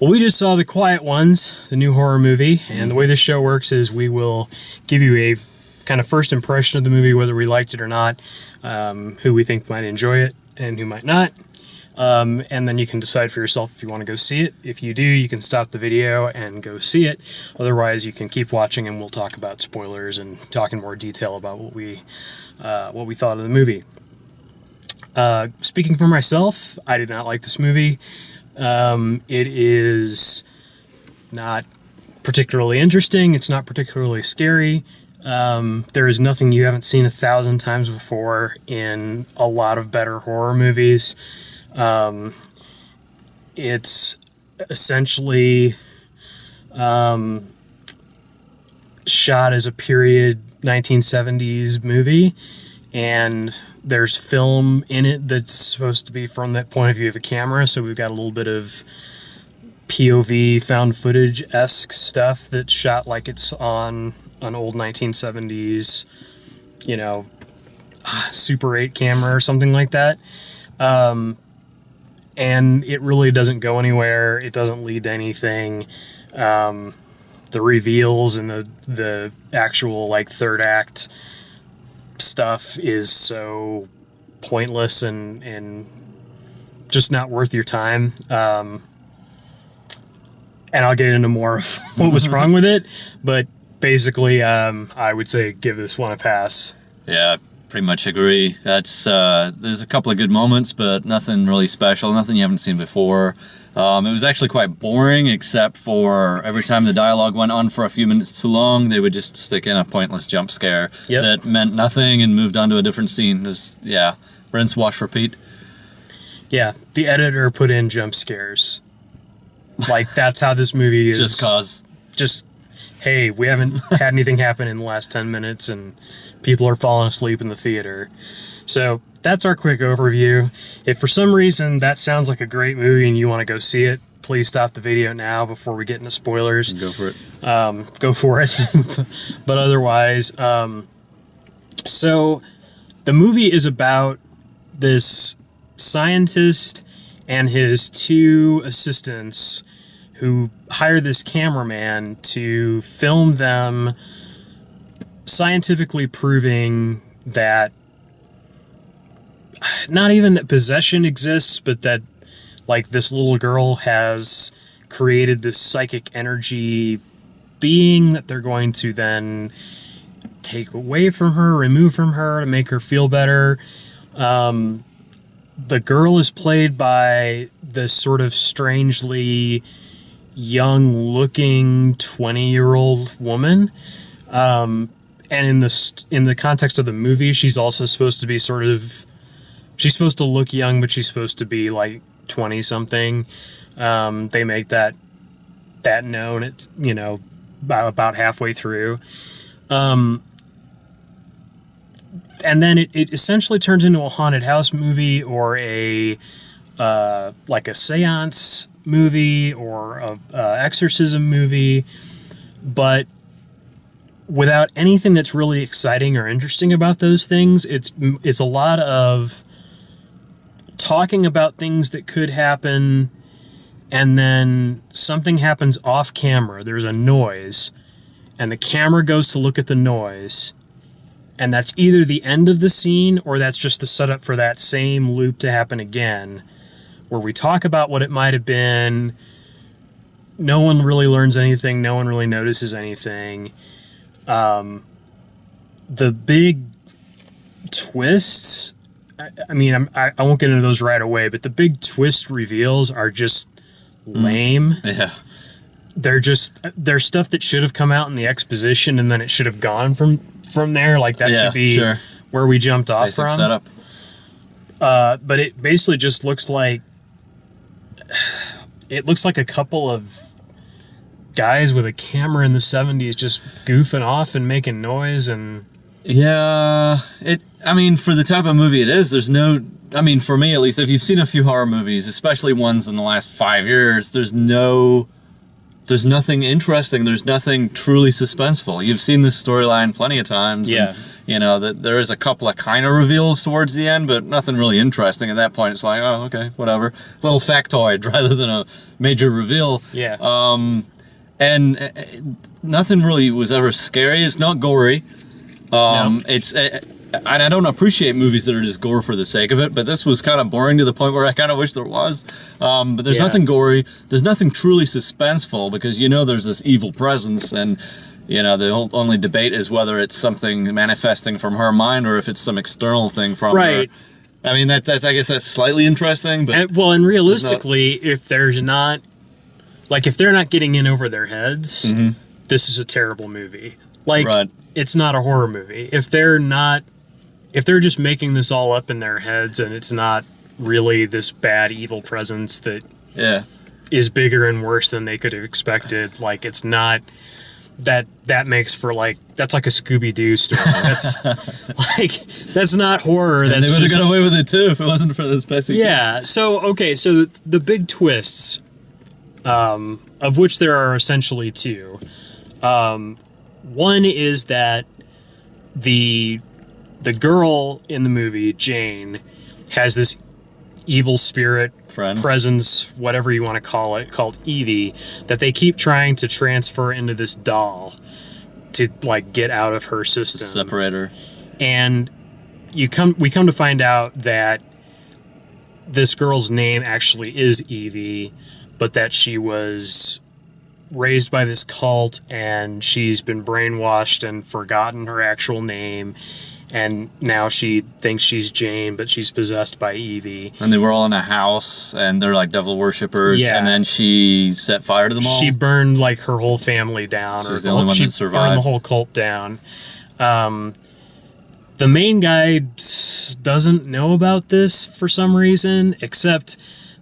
Well, we just saw The Quiet Ones, the new horror movie, and the way this show works is we will give you a kind of first impression of the movie, whether we liked it or not, who we think might enjoy it and who might not, and then you can decide for yourself if you want to go see it. If you do, you can stop the video and go see it. Otherwise, you can keep watching and we'll talk about spoilers and talk in more detail about what we thought of the movie. Speaking for myself, I did not like this movie. It is not particularly interesting. It's not particularly scary. There is nothing you haven't seen 1,000 times before in a lot of better horror movies. It's essentially shot as a period 1970s movie, and there's film in it that's supposed to be from that point of view of a camera, so we've got a little bit of POV found footage-esque stuff that's shot like it's on an old 1970s, Super 8 camera or something like that. And it really doesn't go anywhere. It doesn't lead to anything. The reveals and the actual third act stuff is so pointless and just not worth your time. And I'll get into more of what was wrong with it, but basically, I would say give this one a pass. Yeah, pretty much agree. That's there's a couple of good moments, but nothing really special, nothing you haven't seen before. It was actually quite boring, except for every time the dialogue went on for a few minutes too long, they would just stick in a pointless jump scare that meant nothing and moved on to a different scene. Just, rinse, wash, repeat. Yeah, the editor put in jump scares. That's how this movie is. Just cause. Just, hey, we haven't had anything happen in the last 10 minutes and people are falling asleep in the theater. So that's our quick overview. If for some reason that sounds like a great movie and you want to go see it, please stop the video now before we get into spoilers. Go for it. Go for it. But otherwise, so the movie is about this scientist and his two assistants who hire this cameraman to film them scientifically proving that not even that possession exists, but that this little girl has created this psychic energy being that they're going to then take away from her, remove from her to make her feel better. The girl is played by this sort of strangely young-looking 20-year-old woman. And in the context of the movie, she's also supposed to be she's supposed to look young, but she's supposed to be 20-something. They make that known. It's about halfway through. And then it essentially turns into a haunted house movie or a seance movie or a exorcism movie, but without anything that's really exciting or interesting about those things. It's a lot of talking about things that could happen, and then something happens off camera. There's a noise, and the camera goes to look at the noise, and that's either the end of the scene or that's just the setup for that same loop to happen again, where we talk about what it might have been. No one really learns anything. No one really notices anything. The big twists, I won't get into those right away, but the big twist reveals are just lame. Yeah. They're stuff that should have come out in the exposition and then it should have gone from there. Should be where we jumped off Basic from. Setup. But it basically just looks like a couple of guys with a camera in the 70s just goofing off and making noise. And yeah, for the type of movie it is, there's no, for me at least, if you've seen a few horror movies, especially ones in the last 5 years, there's nothing interesting. There's nothing truly suspenseful. You've seen this storyline plenty of times. Yeah. You know, that there is a couple of kind of reveals towards the end, but nothing really interesting at that point. It's like, oh, okay, whatever. Little factoid rather than a major reveal. Yeah. And nothing really was ever scary. It's not gory. No. It's and I don't appreciate movies that are just gore for the sake of it, but this was kind of boring to the point where I kind of wish there was. But there's nothing gory. There's nothing truly suspenseful because you know there's this evil presence, and you know the only debate is whether it's something manifesting from her mind or if it's some external thing from Right. her. I mean, that's I guess that's slightly interesting, but And realistically, if there's not, like, if they're not getting in over their heads, this is a terrible movie. Like, Right. it's not a horror movie. If they're just making this all up in their heads and it's not really this bad evil presence that yeah. is bigger and worse than they could have expected, like, it's not that makes for, like, that's like a Scooby-Doo story. That's like, that's not horror. And That's they would have just, got away with it too if it wasn't for this Bessie. yeah. So, okay. So the big twists, of which there are essentially two. One is that the girl in the movie, Jane, has this evil spirit Friend. presence, whatever you want to call it, called Evie, that they keep trying to transfer into this doll to, like, get out of her system. Separator. And we come to find out that this girl's name actually is Evie, but that she was raised by this cult and she's been brainwashed and forgotten her actual name, and now she thinks she's Jane, but she's possessed by Evie. And they were all in a house, and they're like devil worshippers. Yeah. And then she set fire to them all. She burned, like, her whole family down. She's the only one she that survived. burned the whole cult down. The main guy doesn't know about this for some reason, except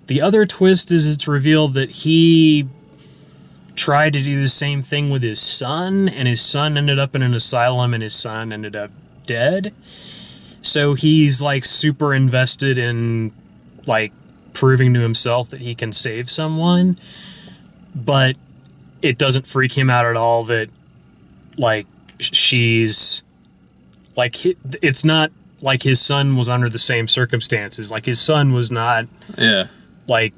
the other twist is it's revealed that he tried to do the same thing with his son, and his son ended up in an asylum, and his son ended up dead. So he's, like, super invested in, like, proving to himself that he can save someone, but it doesn't freak him out at all that, like, she's, like, it's not like his son was under the same circumstances. Like, his son was not, Yeah. like,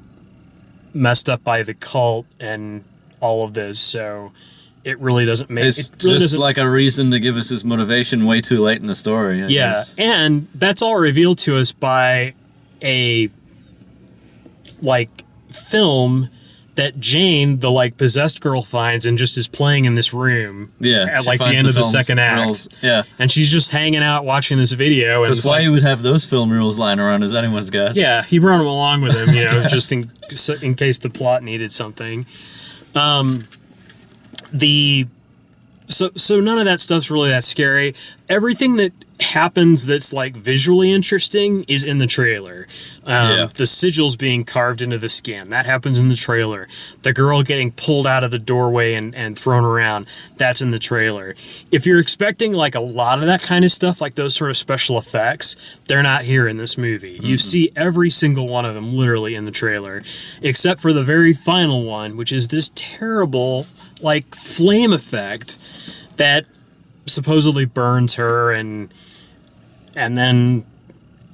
messed up by the cult and all of this, so it really doesn't make It's it really just doesn't, like a reason to give us his motivation way too late in the story. I yeah. guess. And that's all revealed to us by a, like, film that Jane, the, like, possessed girl, finds and just is playing in this room. Yeah. At, she like, the finds end of the film's second act. reels. Yeah. And she's just hanging out watching this video. And That's it's why like, you would have those film reels lying around is anyone's guess. yeah, he brought him along with him, you know, just in case the plot needed something. So none of that stuff's really that scary. Everything that happens that's, like, visually interesting is in the trailer. The sigils being carved into the skin, that happens in the trailer. The girl getting pulled out of the doorway and thrown around, that's in the trailer. If you're expecting, like, a lot of that kind of stuff, like those sort of special effects, they're not here in this movie. You see every single one of them literally in the trailer, except for the very final one, which is this terrible, like, flame effect that supposedly burns her, and then,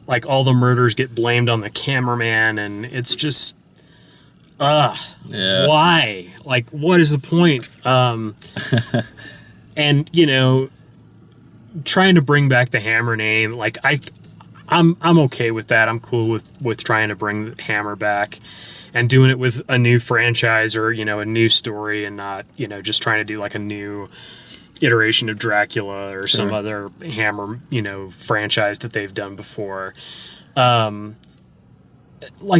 like, all the murders get blamed on the cameraman, and it's just, Yeah. why? Like, what is the point? And, you know, trying to bring back the Hammer name, like, I'm okay with that. I'm cool with trying to bring the Hammer back and doing it with a new franchise or, you know, a new story, and not, you know, just trying to do, like, a new iteration of Dracula or some other Hammer, you know, franchise that they've done before. Like,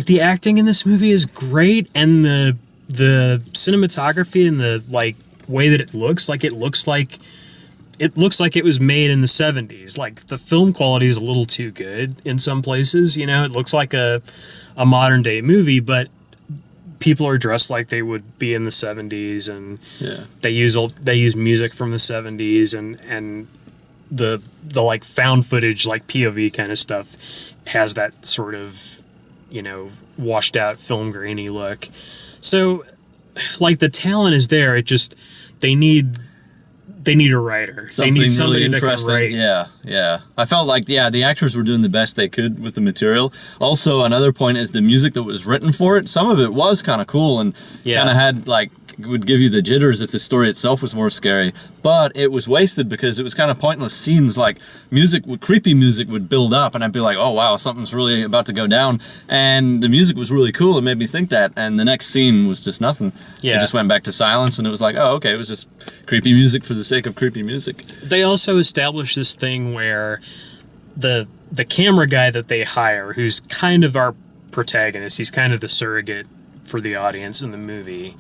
the acting in this movie is great, and the cinematography and the, like, way that it looks like it looks like it was made in the 70s. Like, the film quality is a little too good in some places, you know. It looks like a modern day movie, but people are dressed like they would be in the 70s, and they use music from the 70s, and the like found footage, like POV kind of stuff, has that sort of, you know, washed out film grainy look. So, like, the talent is there. It just, they need they need a writer. Something they need somebody really that can interesting. write. Yeah. I felt like, the actors were doing the best they could with the material. Also, another point is the music that was written for it. Some of it was kind of cool and kind of had, like, would give you the jitters if the story itself was more scary. But it was wasted because it was kind of pointless scenes. Like, creepy music would build up, and I'd be like, oh, wow, something's really about to go down. And the music was really cool. It made me think that. And the next scene was just nothing. Yeah. It just went back to silence, and it was like, oh, okay, it was just creepy music for the sake of creepy music. They also established this thing where the camera guy that they hire, who's kind of our protagonist, he's kind of the surrogate for the audience in the movie.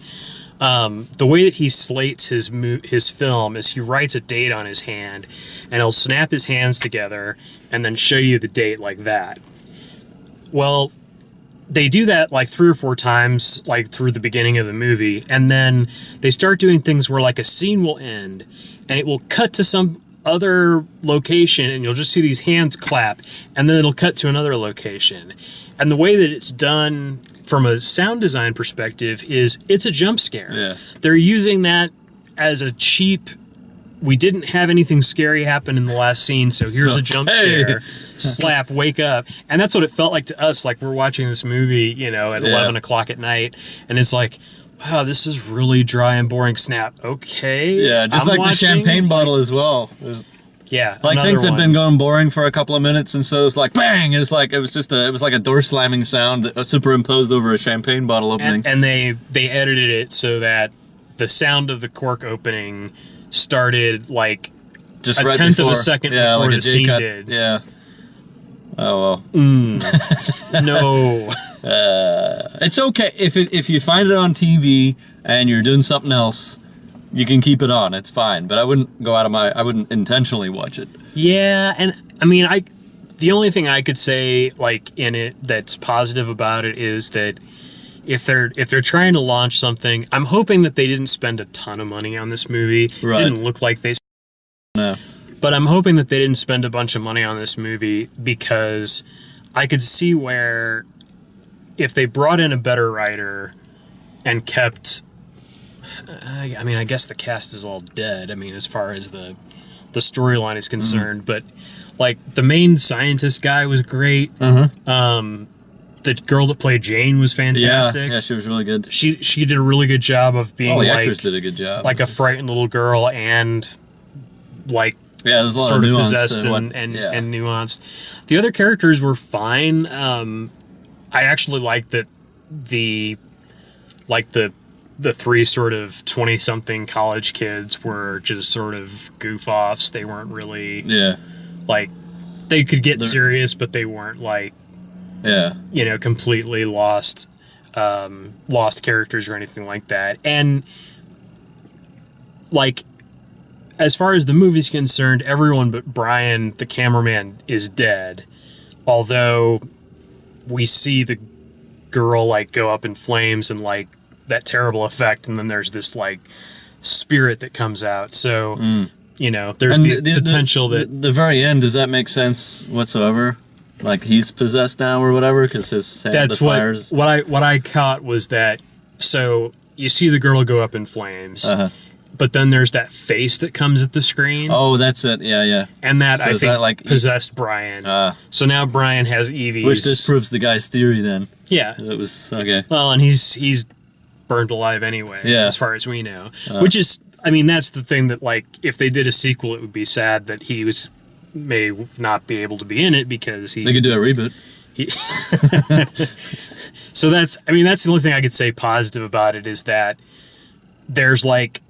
The way that he slates his film is he writes a date on his hand, and he'll snap his hands together and then show you the date like that. Well, they do that like 3 or 4 times, like through the beginning of the movie, and then they start doing things where like a scene will end, and it will cut to some other location, and you'll just see these hands clap, and then it'll cut to another location. And the way that it's done from a sound design perspective is it's a jump scare. Yeah. They're using that as a cheap, we didn't have anything scary happen in the last scene, so here's a jump scare. Slap, wake up. And that's what it felt like to us, like we're watching this movie, at 11 o'clock at night, and it's like, wow, this is really dry and boring. Snap. Okay. Yeah, just like the champagne bottle as well. Yeah, like things had been going boring for a couple of minutes, and so it was like bang. It was like a door slamming sound superimposed over a champagne bottle opening. And they edited it so that the sound of the cork opening started like just a right tenth before, of a second before like the a scene J-cut. did. Yeah. Oh well. No. It's okay if you find it on TV and you're doing something else. You can keep it on. It's fine, but I wouldn't I wouldn't intentionally watch it. Yeah, and I mean, the only thing I could say like in it that's positive about it is that if they're trying to launch something, I'm hoping that they didn't spend a ton of money on this movie. Right. It didn't look like they. No. But I'm hoping that they didn't spend a bunch of money on this movie because I could see where if they brought in a better writer and kept. I mean, I guess the cast is all dead. I mean, as far as the storyline is concerned, but like the main scientist guy was great. The girl that played Jane was fantastic. Yeah, she was really good. She did a really good job of being the actress did a good job. like a frightened little girl and like there's a lot sort of nuance possessed to and nuanced. The other characters were fine. I actually liked that the 3 sort of 20-something college kids were just sort of goof-offs. They weren't really... Yeah. Like, they could get serious, but they weren't, like... Yeah. Completely lost characters or anything like that. And, like, as far as the movie's concerned, everyone but Brian, the cameraman, is dead. Although, we see the girl, like, go up in flames and, like, that terrible effect, and then there's this like spirit that comes out. So there's the potential that the very end. Does that make sense whatsoever? Like he's possessed now or whatever because his that's the fires. what I caught was that. So you see the girl go up in flames, but then there's that face that comes at the screen. Oh, that's it. Yeah. And that so I think like possessed Brian. So now Brian has EVs, which disproves the guy's theory. Then it was okay. Well, and he's burned alive anyway, as far as we know. Which is, I mean, that's the thing that, like, if they did a sequel, it would be sad that he may not be able to be in it because he... They could do a reboot. So that's the only thing I could say positive about it is that there's like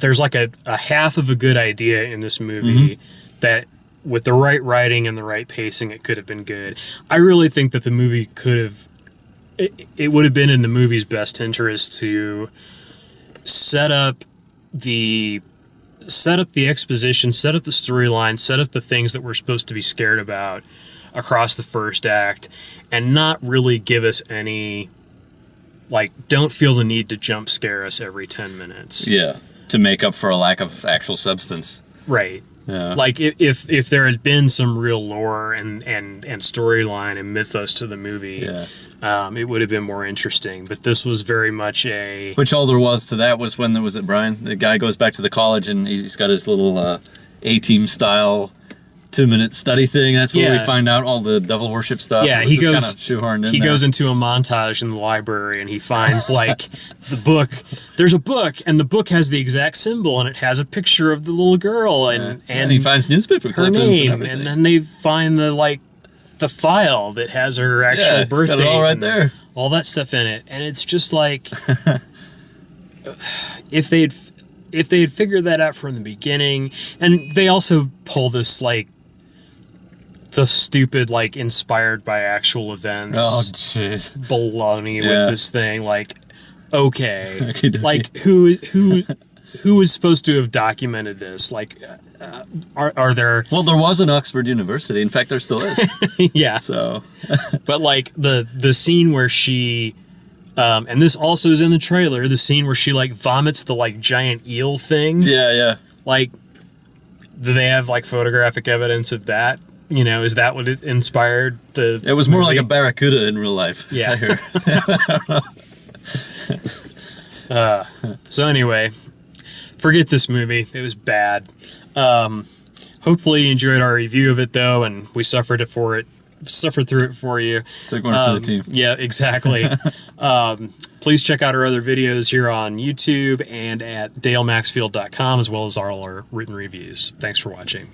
a half of a good idea in this movie that with the right writing and the right pacing, it could have been good. I really think that the movie could have... It would have been in the movie's best interest to set up the exposition, set up the storyline, set up the things that we're supposed to be scared about across the first act, and not really give us any, like, don't feel the need to jump scare us every 10 minutes. Yeah, to make up for a lack of actual substance. Right. Yeah. Like if there had been some real lore and storyline and mythos to the movie, it would have been more interesting. But this was very much a... Which all there was to that was when there was it Brian. The guy goes back to the college and he's got his little A-team style 2-minute study thing. That's where we find out all the devil worship stuff. Yeah, he goes shoehorned in. He goes into a montage in the library and he finds like the book. There's a book and the book has the exact symbol and it has a picture of the little girl and he finds newspaper her clippings name, and everything. and then they find the file that has her actual birthday. It's got it all right there. All that stuff in it, and it's just like if they had figured that out from the beginning, and they also pull this like the stupid like inspired by actual events. Oh jeez, baloney with this thing. Like, okay, like who is supposed to have documented this? Like, are there? Well, there was an Oxford University. In fact, there still is. Yeah. So, but like the scene where she. And this also is in the trailer, the scene where she like vomits the like giant eel thing. Yeah. Like, do they have like photographic evidence of that? You know, is that what it inspired the... It was more like a barracuda in real life. Yeah. So anyway, forget this movie. It was bad. Hopefully you enjoyed our review of it, though, and we suffered through it for you. Took one for the team. Yeah, exactly. Please check out our other videos here on YouTube and at dalemaxfield.com, as well as all our written reviews. Thanks for watching.